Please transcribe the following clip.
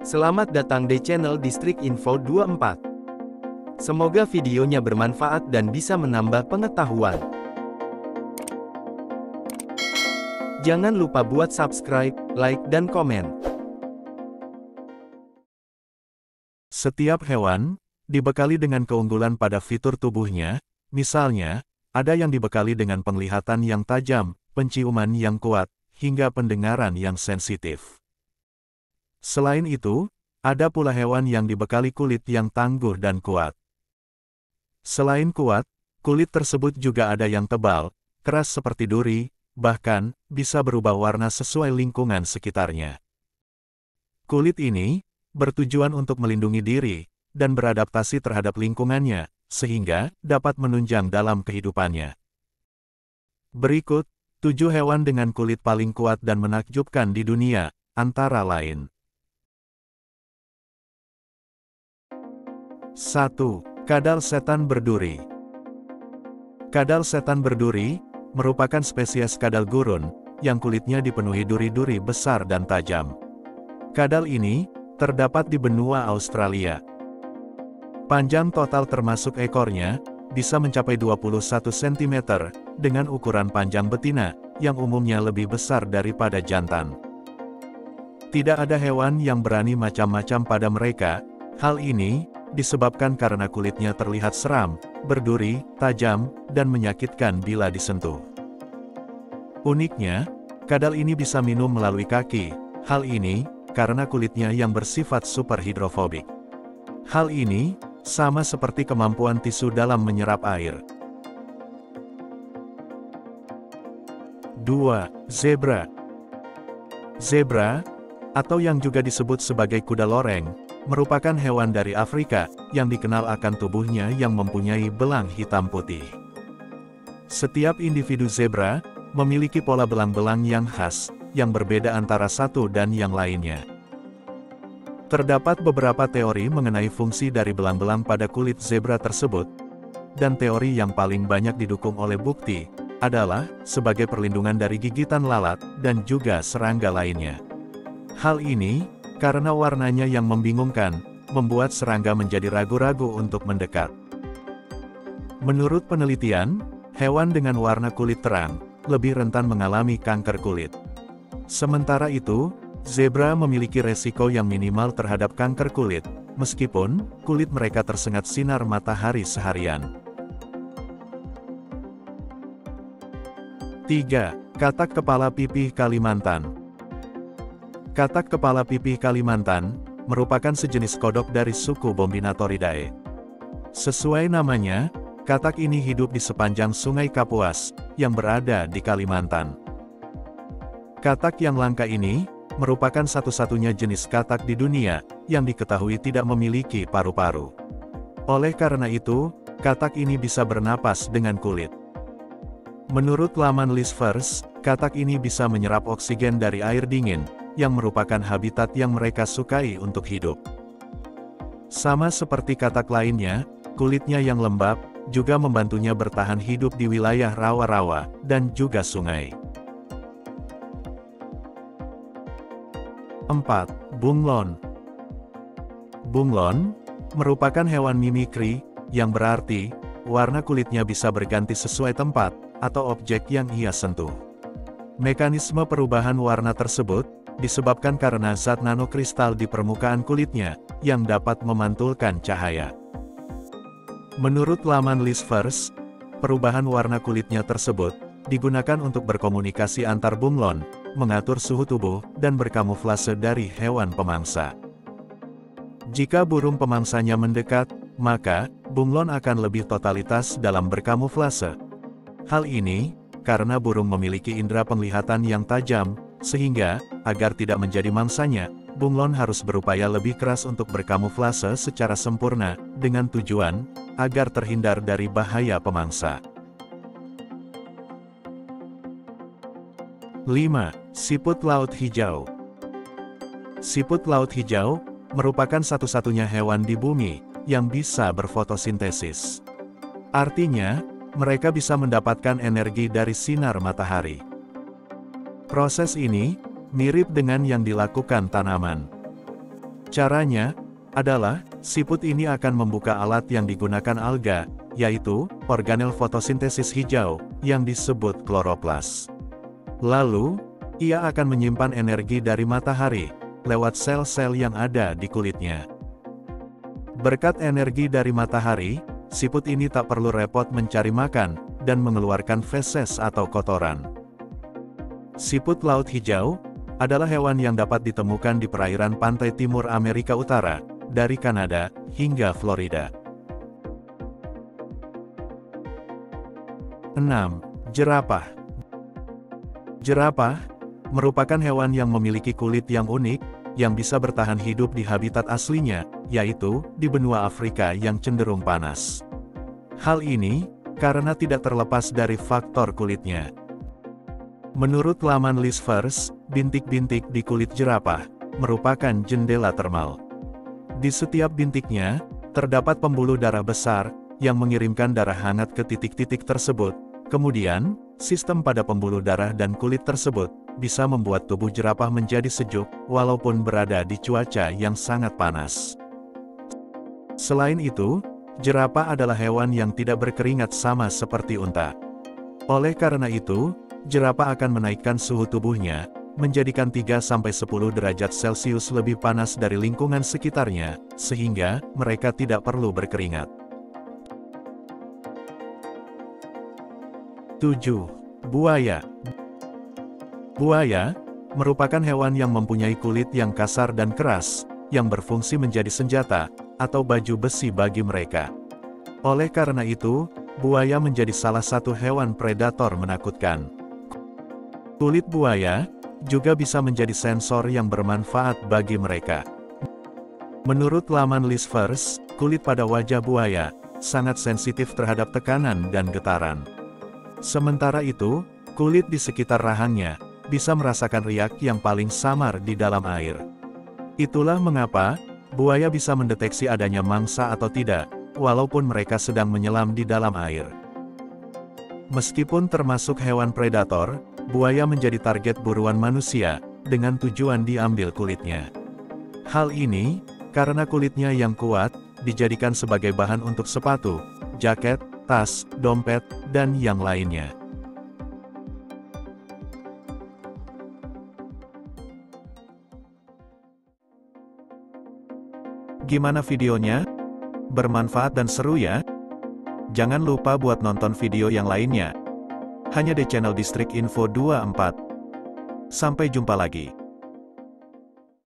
Selamat datang di channel Distrik Info 24. Semoga videonya bermanfaat dan bisa menambah pengetahuan. Jangan lupa buat subscribe, like, dan komen. Setiap hewan dibekali dengan keunggulan pada fitur tubuhnya, misalnya, ada yang dibekali dengan penglihatan yang tajam, penciuman yang kuat, hingga pendengaran yang sensitif. Selain itu, ada pula hewan yang dibekali kulit yang tangguh dan kuat. Selain kuat, kulit tersebut juga ada yang tebal, keras seperti duri, bahkan bisa berubah warna sesuai lingkungan sekitarnya. Kulit ini bertujuan untuk melindungi diri dan beradaptasi terhadap lingkungannya, sehingga dapat menunjang dalam kehidupannya. Berikut 7 hewan dengan kulit paling kuat dan menakjubkan di dunia, antara lain. 1. Kadal setan berduri. Kadal setan berduri merupakan spesies kadal gurun yang kulitnya dipenuhi duri-duri besar dan tajam. Kadal ini terdapat di benua Australia. Panjang total termasuk ekornya bisa mencapai 21 cm dengan ukuran panjang betina yang umumnya lebih besar daripada jantan. Tidak ada hewan yang berani macam-macam pada mereka. Hal ini disebabkan karena kulitnya terlihat seram, berduri, tajam, dan menyakitkan bila disentuh. Uniknya, kadal ini bisa minum melalui kaki. Hal ini karena kulitnya yang bersifat super hidrofobik. Hal ini sama seperti kemampuan tisu dalam menyerap air. 2. Zebra. Zebra, atau yang juga disebut sebagai kuda loreng, merupakan hewan dari Afrika yang dikenal akan tubuhnya yang mempunyai belang hitam putih. Setiap individu zebra memiliki pola belang-belang yang khas, yang berbeda antara satu dan yang lainnya. Terdapat beberapa teori mengenai fungsi dari belang-belang pada kulit zebra tersebut, dan teori yang paling banyak didukung oleh bukti adalah sebagai perlindungan dari gigitan lalat dan juga serangga lainnya. Hal ini karena warnanya yang membingungkan, membuat serangga menjadi ragu-ragu untuk mendekat. Menurut penelitian, hewan dengan warna kulit terang lebih rentan mengalami kanker kulit. Sementara itu, zebra memiliki resiko yang minimal terhadap kanker kulit, meskipun kulit mereka tersengat sinar matahari seharian. 3. Katak kepala pipih Kalimantan. Katak kepala pipih Kalimantan merupakan sejenis kodok dari suku Bombinatoridae. Sesuai namanya, katak ini hidup di sepanjang Sungai Kapuas yang berada di Kalimantan. Katak yang langka ini merupakan satu-satunya jenis katak di dunia yang diketahui tidak memiliki paru-paru. Oleh karena itu, katak ini bisa bernapas dengan kulit. Menurut laman Listverse, katak ini bisa menyerap oksigen dari air dingin, yang merupakan habitat yang mereka sukai untuk hidup. Sama seperti katak lainnya, kulitnya yang lembab juga membantunya bertahan hidup di wilayah rawa-rawa dan juga sungai. 4. Bunglon. Bunglon merupakan hewan mimikri, yang berarti warna kulitnya bisa berganti sesuai tempat atau objek yang ia sentuh. Mekanisme perubahan warna tersebut disebabkan karena zat nanokristal di permukaan kulitnya, yang dapat memantulkan cahaya. Menurut laman Listverse, perubahan warna kulitnya tersebut digunakan untuk berkomunikasi antar bunglon, mengatur suhu tubuh, dan berkamuflase dari hewan pemangsa. Jika burung pemangsanya mendekat, maka bunglon akan lebih totalitas dalam berkamuflase. Hal ini karena burung memiliki indera penglihatan yang tajam, sehingga, agar tidak menjadi mangsanya, bunglon harus berupaya lebih keras untuk berkamuflase secara sempurna, dengan tujuan, agar terhindar dari bahaya pemangsa. 5. Siput laut hijau. Siput laut hijau merupakan satu-satunya hewan di bumi yang bisa berfotosintesis. Artinya, mereka bisa mendapatkan energi dari sinar matahari. Proses ini mirip dengan yang dilakukan tanaman. Caranya adalah, siput ini akan membuka alat yang digunakan alga, yaitu organel fotosintesis hijau, yang disebut kloroplas. Lalu, ia akan menyimpan energi dari matahari, lewat sel-sel yang ada di kulitnya. Berkat energi dari matahari, siput ini tak perlu repot mencari makan, dan mengeluarkan feses atau kotoran. Siput laut hijau adalah hewan yang dapat ditemukan di perairan pantai timur Amerika Utara, dari Kanada hingga Florida. 6. Jerapah. Jerapah merupakan hewan yang memiliki kulit yang unik, yang bisa bertahan hidup di habitat aslinya, yaitu di benua Afrika yang cenderung panas. Hal ini karena tidak terlepas dari faktor kulitnya. Menurut laman Listverse, bintik-bintik di kulit jerapah merupakan jendela termal. Di setiap bintiknya, terdapat pembuluh darah besar yang mengirimkan darah hangat ke titik-titik tersebut. Kemudian, sistem pada pembuluh darah dan kulit tersebut bisa membuat tubuh jerapah menjadi sejuk, walaupun berada di cuaca yang sangat panas. Selain itu, jerapah adalah hewan yang tidak berkeringat sama seperti unta. Oleh karena itu, jerapah akan menaikkan suhu tubuhnya, menjadikan 3–10 derajat Celcius lebih panas dari lingkungan sekitarnya, sehingga mereka tidak perlu berkeringat. 7. Buaya. Buaya merupakan hewan yang mempunyai kulit yang kasar dan keras, yang berfungsi menjadi senjata, atau baju besi bagi mereka. Oleh karena itu, buaya menjadi salah satu hewan predator menakutkan. Kulit buaya juga bisa menjadi sensor yang bermanfaat bagi mereka. Menurut laman Listverse, kulit pada wajah buaya sangat sensitif terhadap tekanan dan getaran. Sementara itu, kulit di sekitar rahangnya bisa merasakan riak yang paling samar di dalam air. Itulah mengapa buaya bisa mendeteksi adanya mangsa atau tidak, walaupun mereka sedang menyelam di dalam air. Meskipun termasuk hewan predator, buaya menjadi target buruan manusia, dengan tujuan diambil kulitnya. Hal ini, karena kulitnya yang kuat, dijadikan sebagai bahan untuk sepatu, jaket, tas, dompet, dan yang lainnya. Gimana videonya? Bermanfaat dan seru ya? Jangan lupa buat nonton video yang lainnya. Hanya di channel Distrik Info 24. Sampai jumpa lagi.